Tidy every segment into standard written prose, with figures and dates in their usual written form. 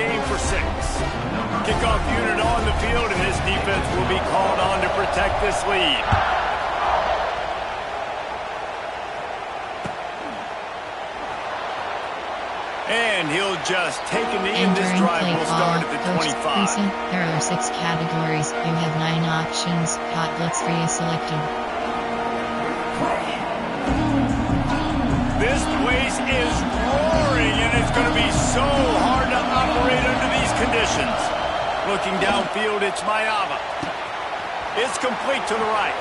game for 6. Kickoff unit on the field, and this defense will be called on to protect this lead. And he'll just take a knee, and this drive will start at the 25. There are 6 categories. You have 9 options. Hot blitz 3 is selected. This place is roaring, and it's going to be so hard to operate under these conditions. Looking downfield, it's Mayava. It's complete to the right.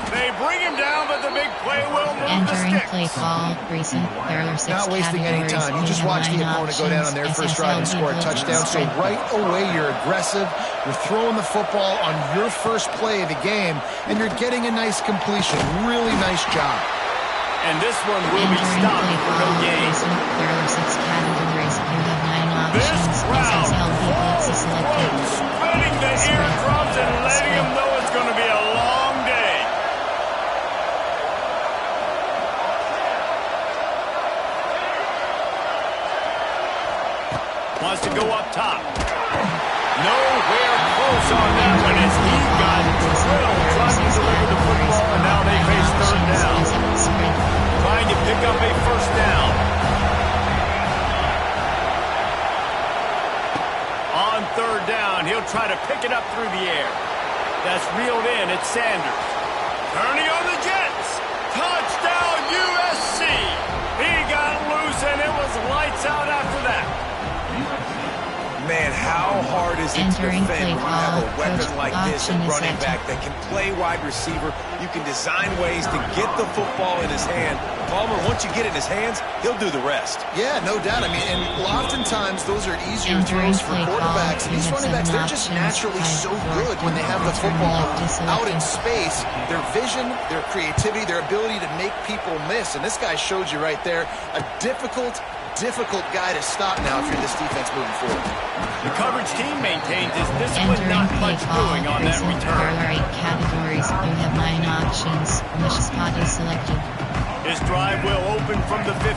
They bring him down, but the big play will move the Entering sticks. play call, recent. There are 6 Not wasting any categories. time. You just watch the opponent go down on their first drive and score a touchdown. So right away, you're aggressive. You're throwing the football on your first play of the game, and you're getting a nice completion. Really nice job. And this one will be stopped for no gain. There are 6 categories. You have 9 This options. crowd SSLB blitz is selected. spreading the eardrums and letting them know it's going to be a long day. Wants to go up top. Nowhere close on that one as he got drilled trying to deliver the football, and now they face third down. Trying to pick up a first down. On third down, he'll try to pick it up through the air. That's reeled in. It's Sanders. Turning on the Jets. Touchdown, USC. He got loose, and it was lights out after that. Man, how hard is it to Entering defend when you have a play weapon call, like this option at is running set. back that can play wide receiver? You can design ways to get the football in his hand. Palmer, once you get it in his hands, he'll do the rest. Yeah, no doubt. I mean, and oftentimes those are easier Entering throws for play quarterbacks. call, These you have running backs, 7 they're just options, naturally so 5, 4, good when they have the return football left is out in selected. space. Their vision, their creativity, their ability to make people miss. And this guy showed you right there a difficult guy to stop now if you're this defense moving forward. The coverage team maintains his discipline, Entering not play much call, doing on that recent. There return. are 8 categories. You have 9 options. Wish spot is selected. His drive will open from the 15.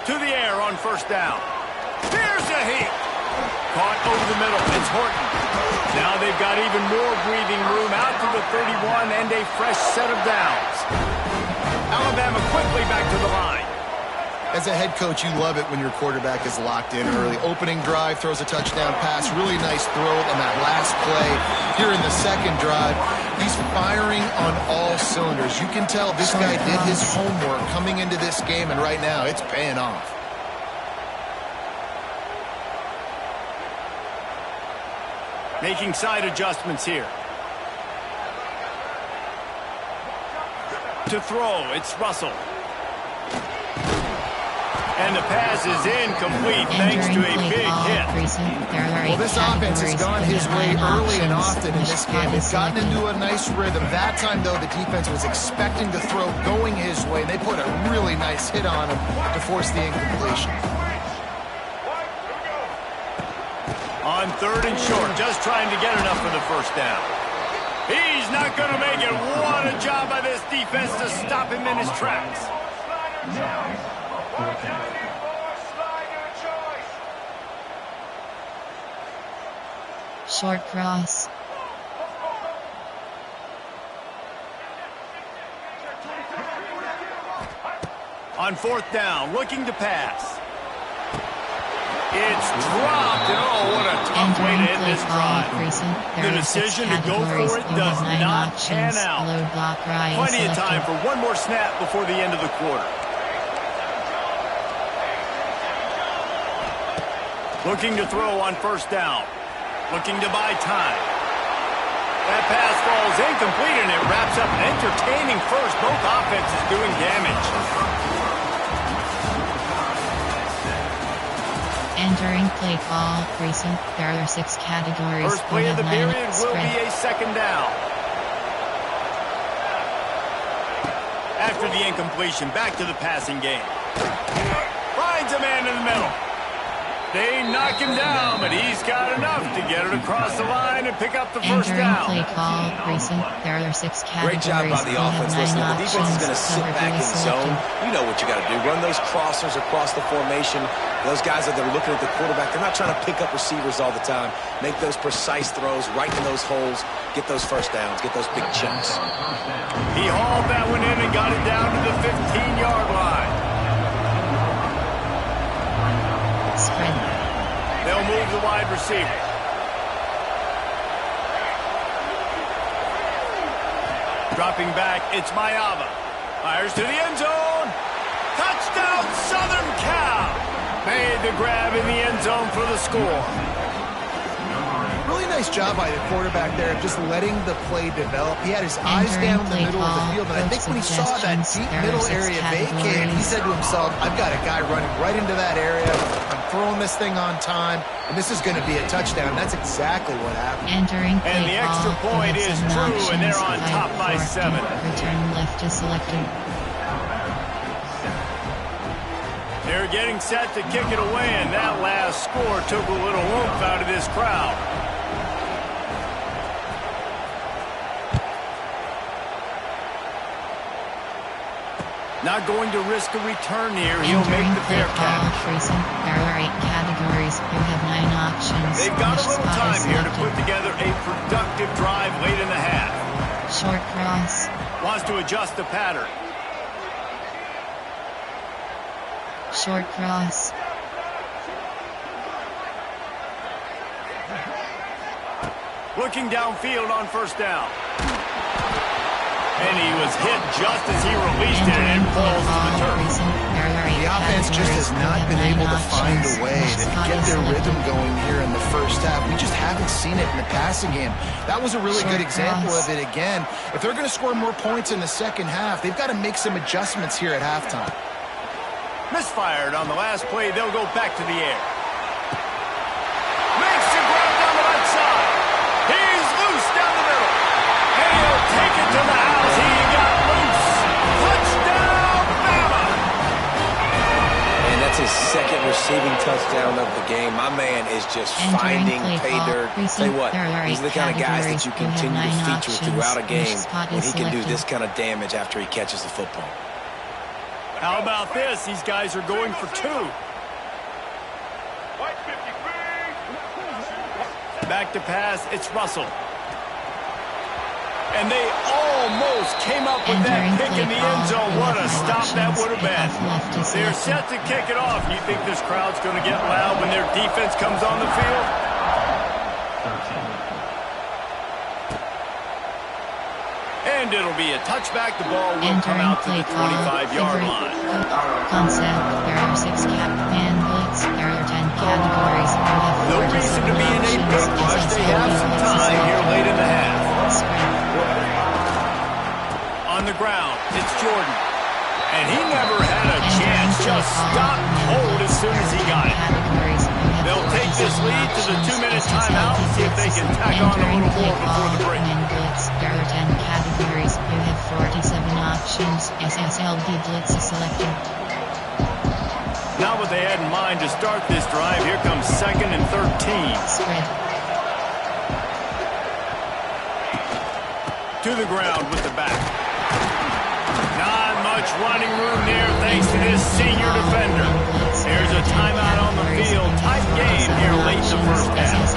To the air on first down. Here's a heat. Caught over the middle. It's Horton. Now they've got even more breathing room out to the 31 and a fresh set of downs. Alabama quickly back to the line. As a head coach, you love it when your quarterback is locked in early. Opening drive, throws a touchdown pass. Really nice throw on that last play. Here in the second drive, he's firing on all cylinders. You can tell this guy did his homework coming into this game, and right now it's paying off. Making side adjustments here. To throw, it's Russell. And the pass is incomplete thanks to a big hit. Well, this offense has gone his way early and often in this game. They've gotten into a nice rhythm. That time, though, the defense was expecting the throw going his way. They put a really nice hit on him to force the incompletion. On third and short, just trying to get enough for the first down. He's not going to make it. What a job by this defense to stop him in his tracks. Short cross. On fourth down, looking to pass. It's dropped, and oh, what a tough way to end this drive. The decision to go for it does not pan out. Plenty of time for one more snap before the end of the quarter. Looking to throw on first down. Looking to buy time. That pass falls incomplete, and it wraps up entertaining first. Both offenses doing damage. Entering play call, recent. There are 6 categories. First play of the period will be a second down. After the incompletion, back to the passing game. Finds a man in the middle. They knock him down, but he's got enough to get it across the line and pick up the first Entering down. play call, recent, there are 6 categories. Great job by the You have offense. 9 Listen, the defense is going to sit options. back in Cover zone. selected. You know what you got to do. Run those crossers across the formation. Those guys that are looking at the quarterback, they're not trying to pick up receivers all the time. Make those precise throws right in those holes. Get those first downs. Get those big chunks. He hauled that one in and got it down to the 15-yard line. Spread. They'll move the wide receiver. Dropping back, it's Mayava. Fires to the end zone. Touchdown, Southern Cal. Made the grab in the end zone for the score. Really nice job by the quarterback there, just letting the play develop. He had his eyes down in the middle of the field, and I think when he saw that deep middle area vacant, he said to himself, I've got a guy running right into that area. I'm throwing this thing on time, and this is going to be a touchdown. That's exactly what happened. Entering play And the extra call, point you have is 7 true, and they're on options. top by 5, 7. Return left is selected. They're getting set to kick it away, and that last score took a little oomph out of this crowd. Not going to risk a return here. He'll make Entering the play fair call, catch. recent, there are 8 categories. You have 9 options. They've got a Finish little spot is time here to selected. put together a productive drive late in the half. Short cross. Wants to adjust the pattern. Short cross. Looking downfield on first down. And he was hit just as he released it, and it falls to the turf. The offense just has not been able to find a way to get their rhythm going here in the first half. We just haven't seen it in the passing game. That was a really good example of it again. If they're going to score more points in the second half, they've got to make some adjustments here at halftime. Misfired on the last play. They'll go back to the air. Makes the grab down the right side. He's loose down the middle. And he'll take it to the house. He got loose. Touchdown, Bama. And that's his second receiving touchdown of the game. My man is just finding pay dirt. Tell you what, these are the kind of guys that you continue to feature throughout a game when he can do this kind of damage after he catches the football. How about this? These guys are going for 2. Back to pass. It's Russell. And they almost came up with that pick in the end zone. What a stop that would have been. They're set to kick it off. You think this crowd's going to get loud when their defense comes on the field? And it'll be a touchback. The ball will come out to the 25-yard line. Concept, there are 6 and blitz, there are 10 categories. You have No 4 reason to be in a big rush. They have some time here late in the half. On the ground, it's Jordan. And he never had a chance. Just stopped cold as soon as he got it. They'll take this lead to the 2-minute timeout and see if they can tack on a little more before the break. There are 10 categories. You have 47 options. SSLB blitz is selected. Not what they had in mind to start this drive. Here comes 2nd and 13. Spread. To the ground with the back. Not much running room there thanks to this senior defender. There's a timeout on the field. Tight game here late in the first half.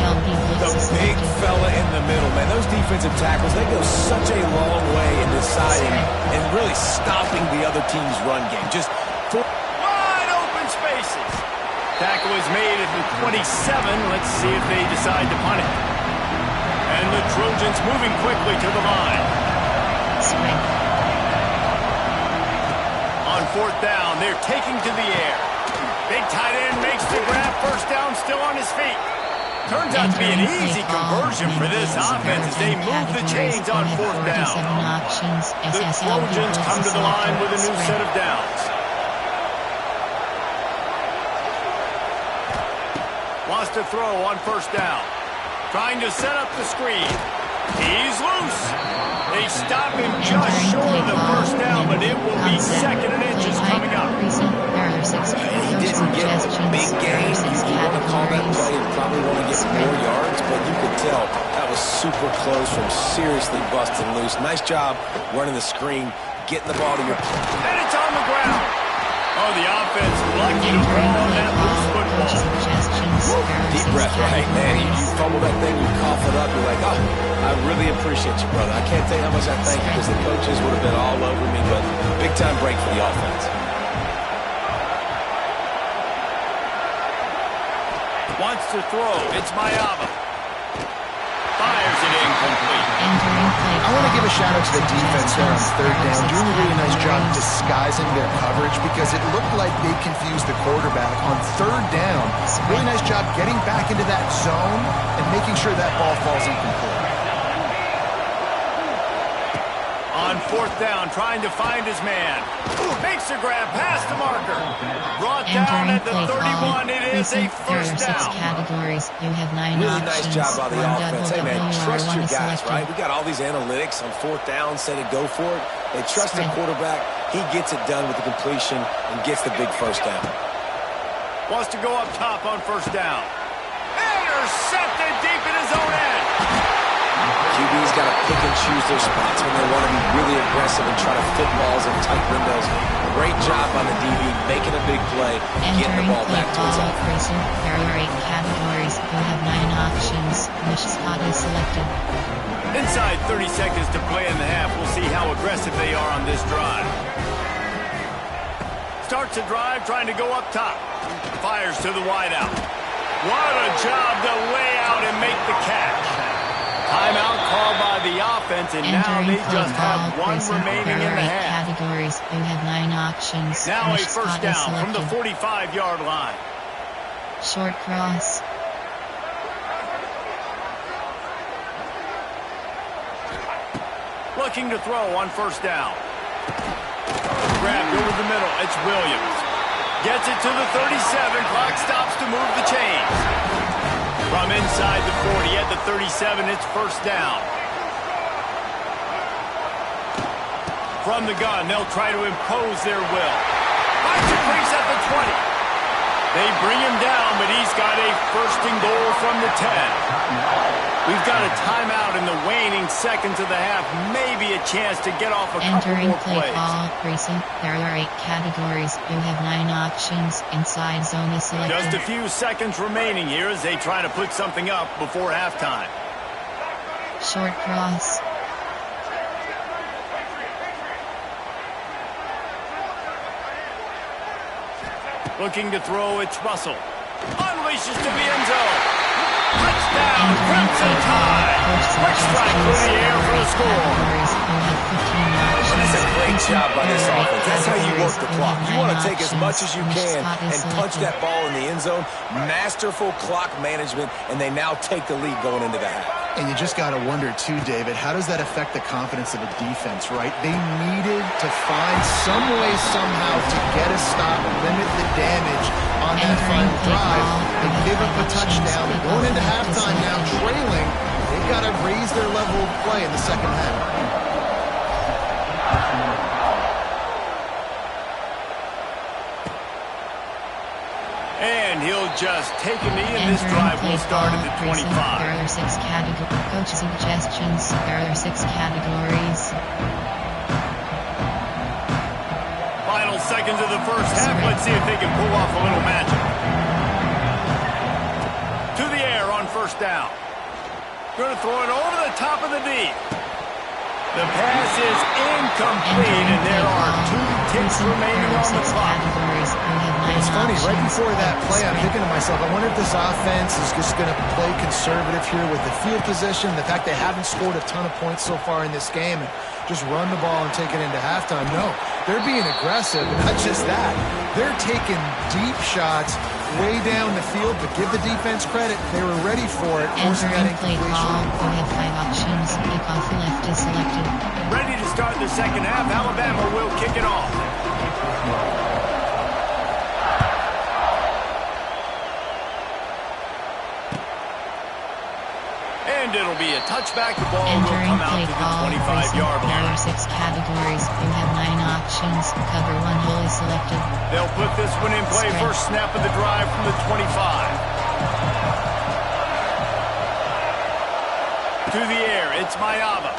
The big fella in the middle, man. Those defensive tackles, they go such a long way in deciding and really stopping the other team's run game. Just wide open spaces. Tackle is made at the 27. Let's see if they decide to punt it. And the Trojans moving quickly to the line. On 4th down, they're taking to the air. Big tight end makes the grab. First down, still on his feet. Turns out to be an easy conversion for this offense as they move the chains on 4th down. The Trojans come to the line with a new set of downs. Wants to throw on 1st down. Trying to set up the screen. He's loose. They stop him just short of the 1st down, but it will be 2nd and inches coming up. he didn't get the big gain. You want to well. That was super close from seriously busting loose. Nice job running the screen, getting the ball to your... And it's on the ground. Oh, the offense lucky to fall on that loose football. Deep breath, right, man. You fumble that thing, you cough it up, you're like, oh, I really appreciate you, brother. I can't tell you how much I thank you because the coaches would have been all over me, but big-time break for the offense. Wants to throw. It's Mayava. Fires it incomplete. I want to give a shout-out to the defense there on third down, doing a really nice job disguising their coverage because it looked like they confused the quarterback on third down. Really nice job getting back into that zone and making sure that ball falls incomplete. On fourth down, trying to find his man. Makes a grab past the marker. Brought down at the 31. It is a first down. Categories. You have 9 really options. Nice job by the offense. Hey, man, trust your guys, selected. right? We got all these analytics on fourth down, say to go for it. They trust the quarterback. He gets it done with the completion and gets the big first down. Wants to go up top on first down. Intercepted deep in his own end. QB's got to pick and choose their spots when they want to be really aggressive and try to fit balls in tight windows. Great job on the DB, making a big play, getting the ball back to his offense. There are 8 categories. You have 9 options. Which spot is selected? Inside 30 seconds to play in the half. We'll see how aggressive they are on this drive. Starts a drive trying to go up top. Fires to the wideout. What a job to lay out and make the catch. Timeout called by the offense, and now they just have one remaining in the half. Categories. You have 9 options. Now a first down from the 45-yard line. Short cross. Looking to throw on first down. Grabbed over the middle. It's Williams. Gets it to the 37. Clock stops to move the chains. From inside the 40 at the 37, it's first down. From the gun, they'll try to impose their will. Finds a crease at the 20. They bring him down, but he's got a first and goal from the 10. We've got a timeout in the waning seconds of the half. Maybe a chance to get off a couple more plays. Ball precinct. There are 8 categories. You have 9 options. Inside zone is selected. Just a few seconds remaining here as they try to put something up before halftime. Short cross. Looking to throw, it's Russell. Unleashes to the end zone. Touchdown, Crimson Tide. Quick strike through the air for the score. That's a great job by this offense. That's how you work the clock. You want to take as much as you can and punch that ball in the end zone. Masterful clock management, and they now take the lead going into the half. And you just got to wonder, too, David, how does that affect the confidence of the defense, right? They needed to find some way, somehow, to get a stop, limit the damage on that final drive. They give up a touchdown. They're going into halftime now, trailing. They've got to raise their level of play in the second half. And he'll just take a knee, and this drive will start at the 25. There are 6 categories. Coach suggestions. There are 6 categories. Final seconds of the first half. Let's see if they can pull off a little magic. To the air on first down. Going to throw it over the top of the D. The pass is incomplete, and there are 2 ticks remaining on the clock. It's funny, right before that play, I'm thinking to myself, I wonder if this offense is just going to play conservative here with the field position, the fact they haven't scored a ton of points so far in this game, and just run the ball and take it into halftime. No, they're being aggressive, and not just that. They're taking deep shots way down the field, but give the defense credit. They were ready for it, forcing that incompletion. You have 5 options. Kickoff left is selected. Ready to start the second half. Alabama will kick it off. And it'll be a touchback. The ball will come out to the 25-yard line. There are 6 categories. You have 9 options. Cover 1 hole is selected. They'll put this one in play. First snap of the drive from the 25. Through the air, it's Mayava.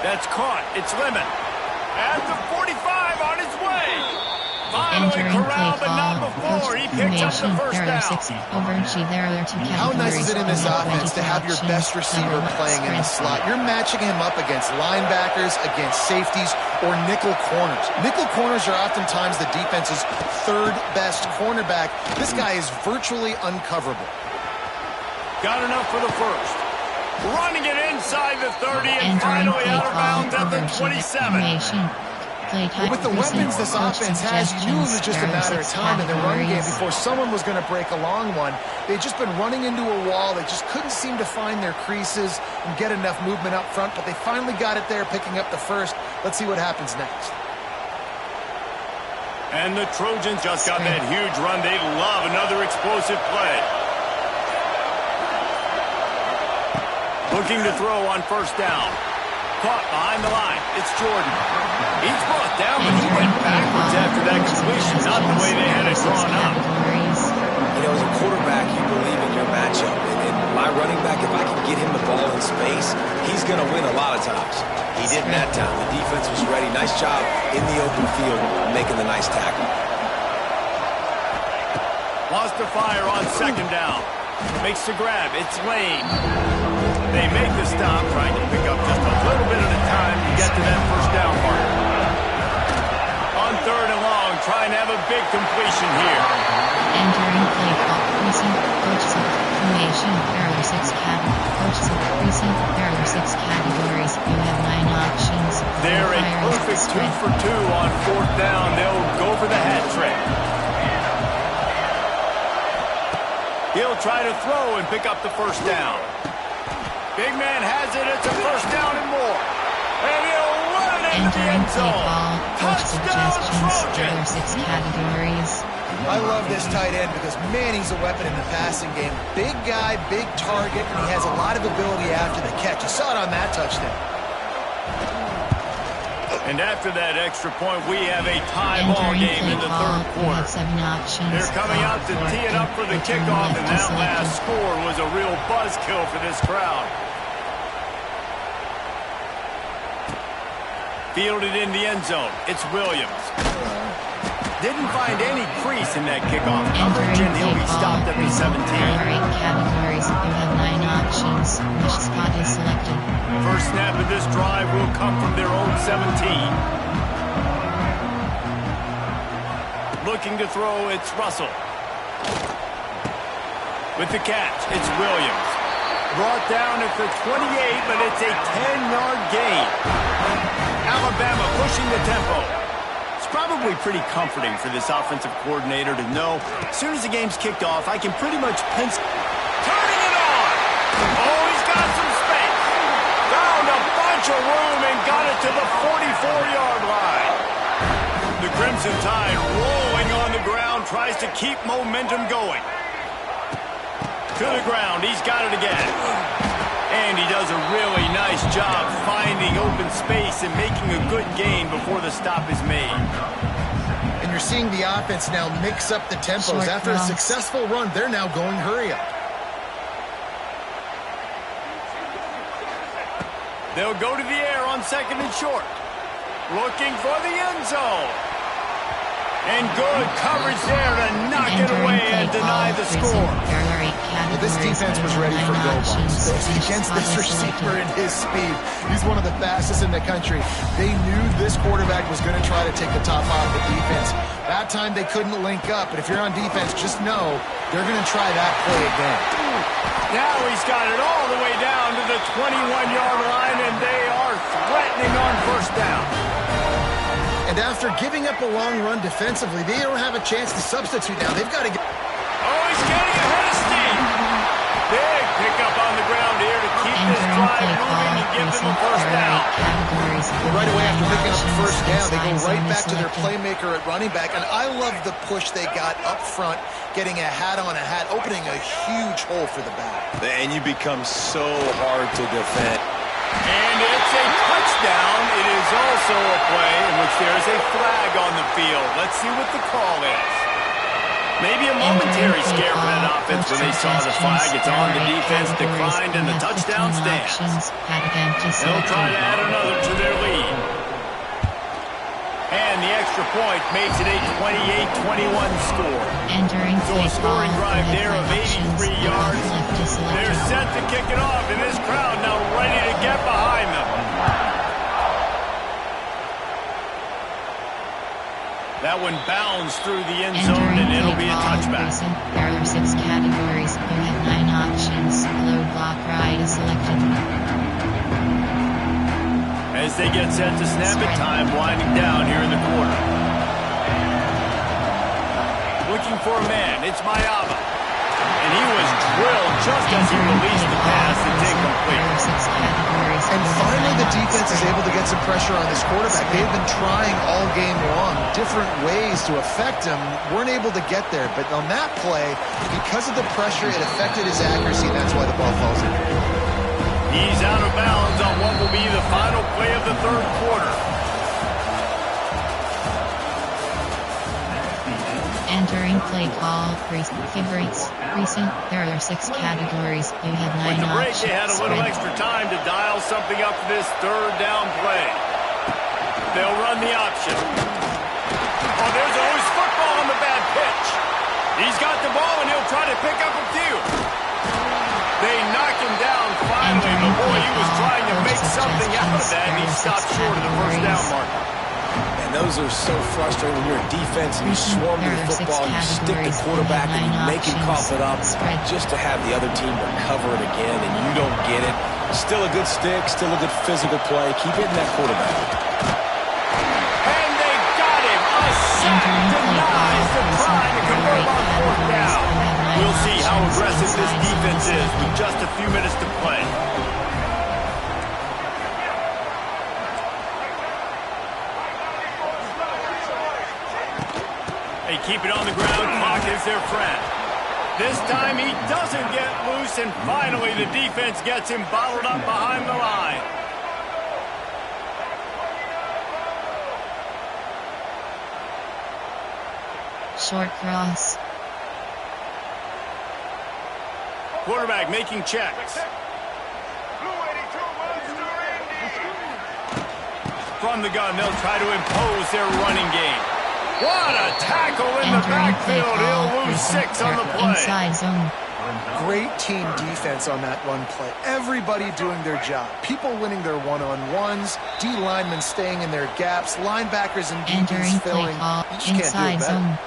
That's caught. It's Lemon. At the 45 on his way. Finally corralled, but not before. He picks up the first down. How nice is it in this offense to have your best receiver playing in the slot? You're matching him up against linebackers, against safeties, or nickel corners. Nickel corners are oftentimes the defense's third best cornerback. This guy is virtually uncoverable. Got enough for the first. Running it inside the 30 and finally out of bounds at the 27. Well, with the weapons this offense has, you knew it was just a matter of time in the run game before someone was going to break a long one. They'd just been running into a wall. They just couldn't seem to find their creases and get enough movement up front, but they finally got it there, picking up the first. Let's see what happens next. And the Trojans just got that huge run. They love another explosive play. Looking to throw on first down. Caught behind the line. It's Jordan. He's brought down, but he went backwards after that completion. Not the way they had it drawn up. You know, as a quarterback, you believe in your matchup. And my running back, if I can get him the ball in space, he's going to win a lot of times. He didn't that time. The defense was ready. Nice job in the open field making the nice tackle. Wants to fire on second down. Makes the grab. It's Lane. They make the stop, trying to pick up just a little bit at a time to get to that first down mark. On third and long, trying to have a big completion here. Entering play call, precinct, coaches of formation, error 6 categories, coaches of precinct, error 6 categories. You have 9 options. They're a perfect 2 for 2 on fourth down. They'll go for the hat trick. He'll try to throw and pick up the first down. Big man has it. It's a first down and more. And he'll run it into the end zone. Touchdown, Trojans. 6 categories. I love this tight end because, man, he's a weapon in the passing game. Big guy, big target, and he has a lot of ability after the catch. You saw it on that touchdown. And after that extra point, we have a tie ball game in the third quarter. They're coming out to tee it up for the kickoff, and that last score was a real buzzkill for this crowd. Fielded in the end zone. It's Williams. Didn't find any crease in that kickoff coverage, and he'll be stopped at the 17. Categories. You have 9 options. Which spot is selected? First snap of this drive will come from their own 17. Looking to throw, it's Russell. With the catch, it's Williams. Brought down at the 28, but it's a 10-yard gain. Alabama pushing the tempo. It's probably pretty comforting for this offensive coordinator to know as soon as the game's kicked off, I can pretty much pinch. Turning it on! Oh, he's got some space. Found a bunch of room and got it to the 44-yard line. The Crimson Tide rolling on the ground, tries to keep momentum going. To the ground, he's got it again. And he does a really nice job finding open space and making a good gain before the stop is made. And you're seeing the offense now mix up the tempos. After a successful run, they're now going hurry up. They'll go to the air on second and short. Looking for the end zone. And good coverage there to knock it away and deny the score. Well, this defense was ready for go-bumps. Against this receiver and his speed, he's one of the fastest in the country. They knew this quarterback was going to try to take the top off the defense. That time they couldn't link up, but if you're on defense, just know they're going to try that play again. Now he's got it all the way down to the 21-yard line, and they are threatening on first down. And after giving up a long run defensively, they don't have a chance to substitute now. They've got to get... Oh, he's getting ahead of steam. Big pickup on the ground here to keep this drive moving and give them a first down. Right away after picking up the first down, they go right back to their playmaker at running back. And I love the push they got up front, getting a hat on a hat, opening a huge hole for the back. And you become so hard to defend. And it's a touchdown. It is also a play in which there is a flag on the field. Let's see what the call is. Maybe a momentary scare for that offense when they saw the flag. It's on. The defense declined and the touchdown stands. They'll try to add another to their lead. And the extra point makes it a 28-21 score. So a scoring drive there of 83 yards. They're set to kick it off, and this crowd now ready to get behind them. That one bounds through the end zone, and it'll be a touchback. There are 6 categories. You have 9 options. Load block ride is selected. As they get set to snap it, time winding down here in the quarter. Looking for a man, it's Mayava. And he was drilled just as he released the pass. It's incomplete. And finally the defense is able to get some pressure on this quarterback. They've been trying all game long different ways to affect him. Weren't able to get there. But on that play, because of the pressure, it affected his accuracy, and that's why the ball falls in. He's out of bounds on what will be the final play of the third quarter. Entering play call, favorites, recent, there are 6 categories. You have 9 options. With the break, they had a little extra time to dial something up for this third down play. They'll run the option. Oh, there's always football on the bad pitch. He's got the ball, and he'll try to pick up a few. They knock him down finally, but boy, he was trying to make something out of that, and he stopped short of the first down marker. And those are so frustrating when you're a defense and you swarm to the football, you stick the quarterback and you make him cough it up just to have the other team recover it again, and you don't get it. Still a good stick, still a good physical play. Keep hitting that quarterback. And they got him. A sack denies the try to convert on fourth down. We'll see how aggressive this defense is with just a few minutes to play. They keep it on the ground. Clock is their friend. This time he doesn't get loose, and finally the defense gets him bottled up behind the line. Short cross. Quarterback making checks. From the gun, they'll try to impose their running game. What a tackle in the backfield. He'll lose 6 on the play. Inside zone. Great team defense on that run play. Everybody doing their job. People winning their one-on-ones, D linemen staying in their gaps, linebackers and DBs filling. You just can't do it better.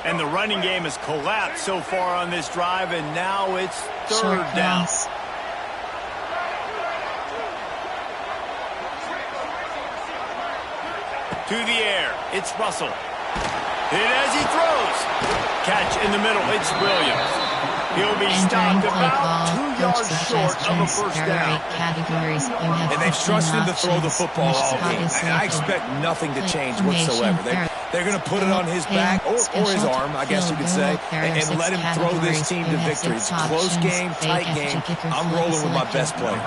And the running game has collapsed so far on this drive, and now it's third down. To the air, it's Russell. Hit as he throws. Catch in the middle, it's Williams. He'll be stopped about 2 yards short of a first down. And they've trusted him to throw the football all game. I expect nothing to change whatsoever. They're going to put it on his back, or his arm, I guess you could say, and let him throw this team to victory. It's a close game, tight game. I'm rolling with my best player.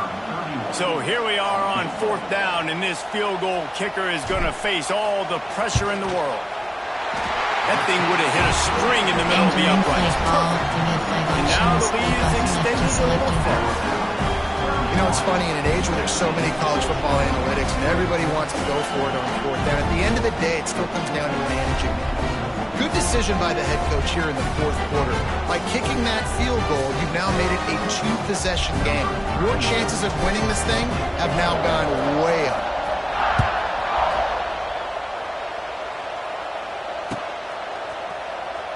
So here we are on fourth down, and this field goal kicker is going to face all the pressure in the world. That thing would have hit a string in the middle of the uprights. Perfect. And now the lead is extended a little further. You know, it's funny, in an age where there's so many college football analytics and everybody wants to go for it on fourth down, at the end of the day, it still comes down to managing. Good decision by the head coach here in the fourth quarter. By kicking that field goal, you've now made it a 2-possession game. Your chances of winning this thing have now gone way up.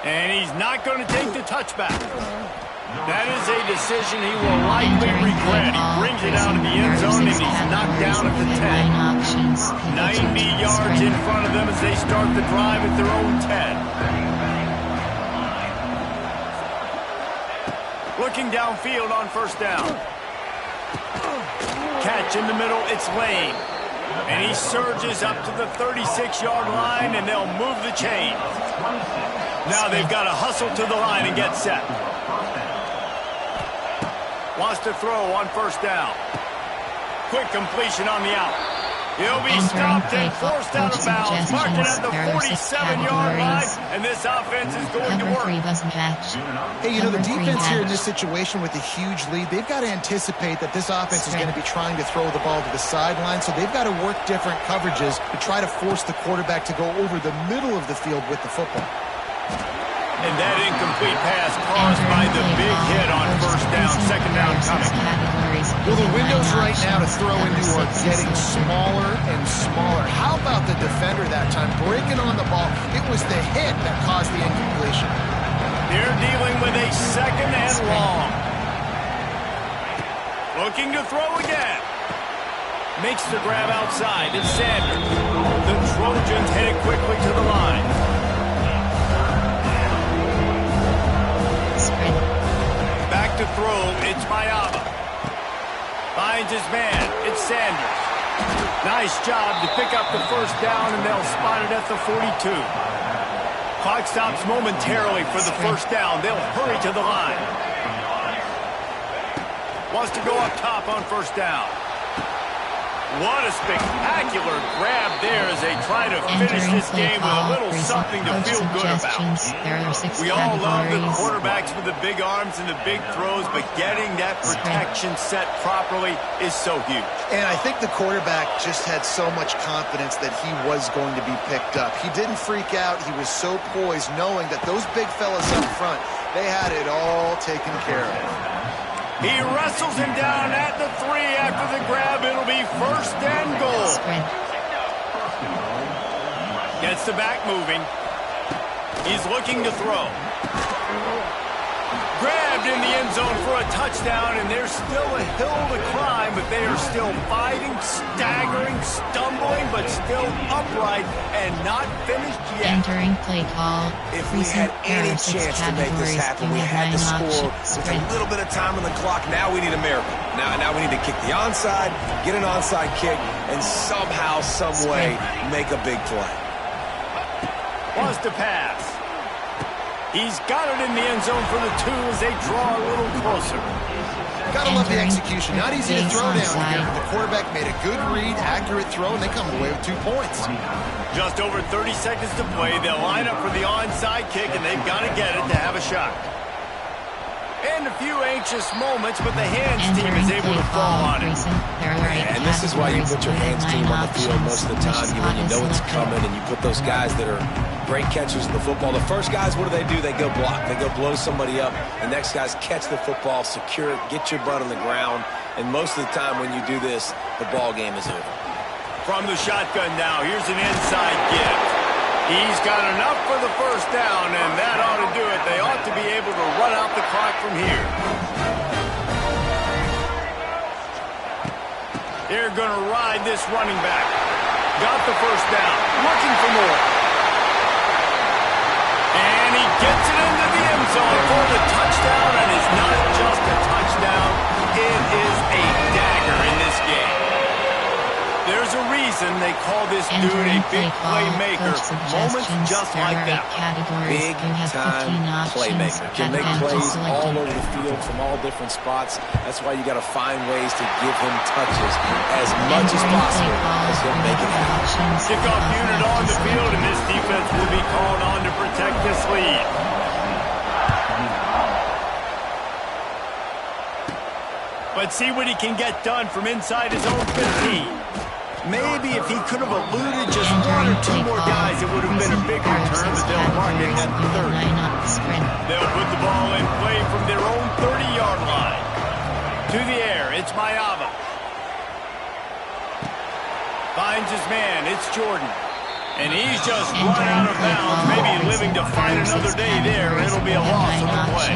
And he's not going to take the touchback. That is a decision he will likely regret. He brings it out of the end zone, and he's knocked down at the 10. 90 yards in front of them as they start the drive at their own 10. Looking downfield on first down. Catch in the middle, it's Lane. And he surges up to the 36-yard line, and they'll move the chain. Now they've got to hustle to the line and get set. Wants to throw on first down. Quick completion on the out. He'll be stopped and forced out of bounds, marking at the 47-yard line, and this offense is going to work. Hey, you know, the defense here in this situation with a huge lead, they've got to anticipate that this offense is going to be trying to throw the ball to the sideline, so they've got to work different coverages to try to force the quarterback to go over the middle of the field with the football. And that incomplete pass caused by the big hit on first down, second down coming. Well, the windows right now to throw into are getting smaller and smaller. How about the defender that time breaking on the ball? It was the hit that caused the incompletion. They're dealing with a second and long. Looking to throw again. Makes the grab outside. It's Sanders. The Trojans headed quickly to the line. Back to throw, it's Mayava. Finds his man, it's Sanders. Nice job to pick up the first down, and they'll spot it at the 42. Clock stops momentarily for the first down. They'll hurry to the line. Wants to go up top on first down. What a spectacular grab there as they try to finish this game with a little something to feel good about. We all love the quarterbacks with the big arms and the big throws, but getting that protection set properly is so huge. And I think the quarterback just had so much confidence that he was going to be picked up. He didn't freak out. He was so poised, knowing that those big fellas up front, they had it all taken care of. He wrestles him down at the 3 after the grab. It'll be first and goal. Gets the back moving. He's looking to throw. Grabbed in the end zone for a touchdown, and there's still a hill to climb, but they are still fighting, staggering, stumbling, but still upright and not finished yet. Entering play call. If we had any chance to make this happen, we had to score with a little bit of time on the clock. Now we need a miracle. Now we need to kick the onside, get an onside kick, and somehow, some way, make a big play. Wants to pass. He's got it in the end zone for the 2 as they draw a little closer. Gotta love the execution. Not easy to throw down here, but the quarterback made a good read, accurate throw, and they come away with 2 points. Just over 30 seconds to play. They'll line up for the onside kick, and they've got to get it to have a shot. And a few anxious moments, but the hands team is able to fall on it. And this is why you put your hands team on the field most of the time. When you know it's coming, and you put those guys that are great catchers of the football. The first guys, what do? They go block. They go blow somebody up. The next guys catch the football, secure it, get your butt on the ground. And most of the time when you do this, the ball game is over. From the shotgun now, here's an inside gift. He's got enough for the first down, and that ought to do it. They ought to be able to run out the clock from here. They're going to ride this running back. Got the first down. Looking for more. And he gets it into the end zone for the touchdown, and it's not just a touchdown. It is a dagger in this game. There's a reason they call this dude a big playmaker. Moments just like that. Big time playmaker. Can make plays all over the field from all different spots. That's why you got to find ways to give him touches as much as possible as he'll make it happen. Kickoff unit on the field, and this defense will be called on to protect this lead. But see what he can get done from inside his own 15. Maybe if he could have eluded just 1 or 2 more guys, it would have been a big return, but they'll mark it at 30. They'll put the ball in play from their own 30-yard line. To the air, it's Mayava. Finds his man, it's Jordan. And he's just run out of bounds, maybe living to fight another day there. It'll be a loss on the play.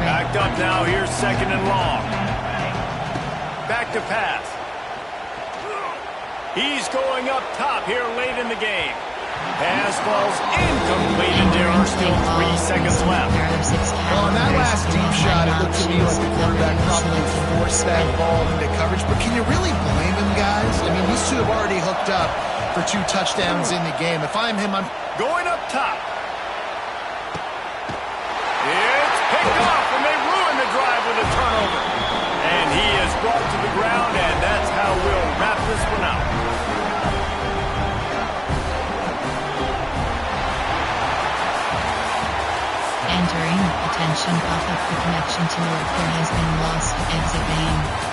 Backed up now, here's second and long. Back to pass. He's going up top here late in the game. Pass falls incomplete, and there are still 3 seconds left. Well, on that last deep shot, it looked to me like the quarterback probably forced that ball into coverage. But can you really blame him, guys? I mean, these two have already hooked up for 2 touchdowns in the game. If I'm him, I'm going up top. It's picked off, and they ruin the drive with a turnover. And he is brought to the ground, and that's how we'll wrap this one out. The connection to worker has been lost. Exit game.